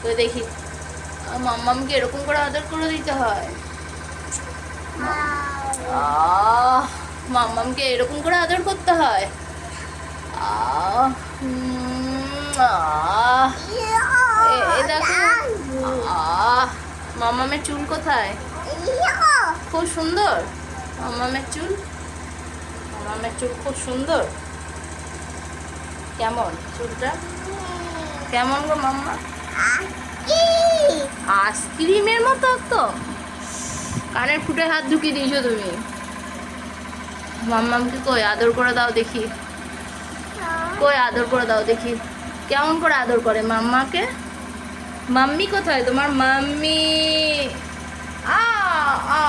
তো দেখি মাম্মামকে এরকম করে আদর করে দিতে হয়। মাম্মামকে এরকম করে আদর করতে হয়। দেখো মাম্মামের চুল কোথায়? খুব সুন্দর মাম্মামের চুল। মাম্মামের চুল খুব সুন্দর। কেমন চুলটা? কেমন গো মাম্মা? আইসক্রিমের মতো তো। কানের ফুটে হাত ঢুকিয়ে দিয়েছো তুমি। মাম্মামকে কই আদর করে দাও দেখি। কই আদর করে দাও দেখি। কেমন করে আদর করে মাম্মাকে? মাম্মি কোথায় তোমার? মাম্মি আ আ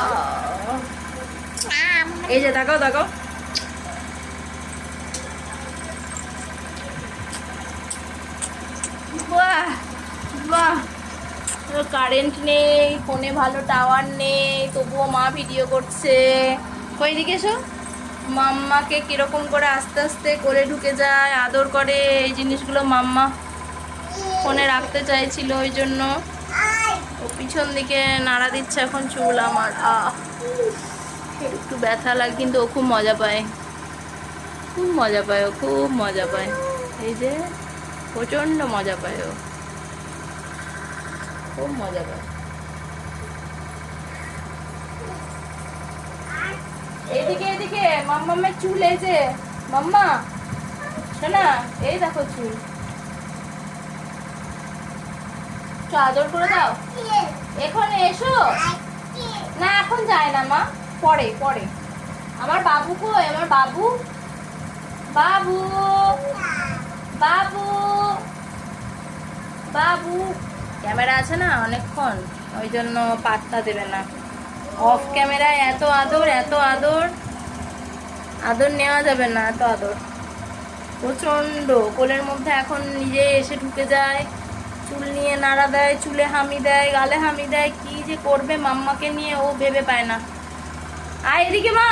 আ। এই যে তাকাও তাকাও। বাহ বাহ, কারেন্ট নেই, ফোনে ভালো টাওয়ার নেই, তবুও মা ভিডিও করছে। কই দিকে এসো। মাম্মাকে কিরকম করে আস্তে আস্তে কোলে ঢুকে যায়, আদর করে, এই জিনিসগুলো মাম্মা ফোনে রাখতে চাইছিল, ওই জন্য ও পিছন দিকে নাড়া দিচ্ছে এখন চুল আমার। একটু ব্যথা লাগে কিন্তু ও খুব মজা পায়, খুব মজা পায়, ও খুব মজা পায়। এই যে প্রচণ্ড মজা পায়, ও খুব মজা পায়। এদিকে এদিকে মাম্মামের চুল, এই যে মাম্মা শোনা, এই দেখো চুল। আদর করে দাও। এখন এসো না, এখন যায় না মা, পরে পরে। আমার বাবু কই? আমার বাবু, বাবু বাবু বাবু। ক্যামেরা আছে না অনেকক্ষণ, ওই জন্য পাত্তা দেবে না। অফ ক্যামেরায় এত আদর, এত আদর, আদর নেওয়া যাবে না, এত আদর প্রচণ্ড। কোলের মধ্যে এখন নিজে এসে ঢুকে যায়, চুল নিয়ে নাড়া দেয়, চুলে হামি দেয়, গালে হামি দেয়, কি যে করবে মাম্মাকে নিয়ে ও ভেবে পায় না। আয় এদিকে মা।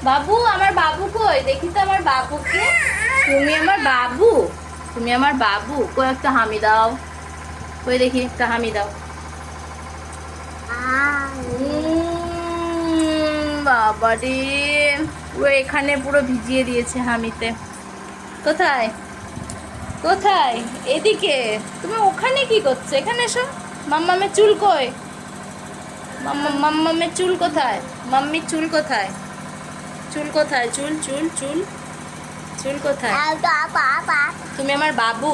বাবু, আমার বাবু কই? দেখি তো আমার বাবুকে। তুমি আমার বাবু, তুমি আমার বাবু। কই একটা হামি দাও, কই দেখি একটা হামি দাও। বাবা রে, পুরো এখানে পুরো ভিজিয়ে দিয়েছে হামিতে। কোথায় কোথায়? এদিকে। তুমি ওখানে কি করছো? এখানে এসো। মাম্মামের চুল কই? মাম্মামের চুল কোথায়? মাম্মির চুল কোথায়? চুল কোথায়? চুল চুল চুল চুল কোথায়? তুমি আমার বাবু।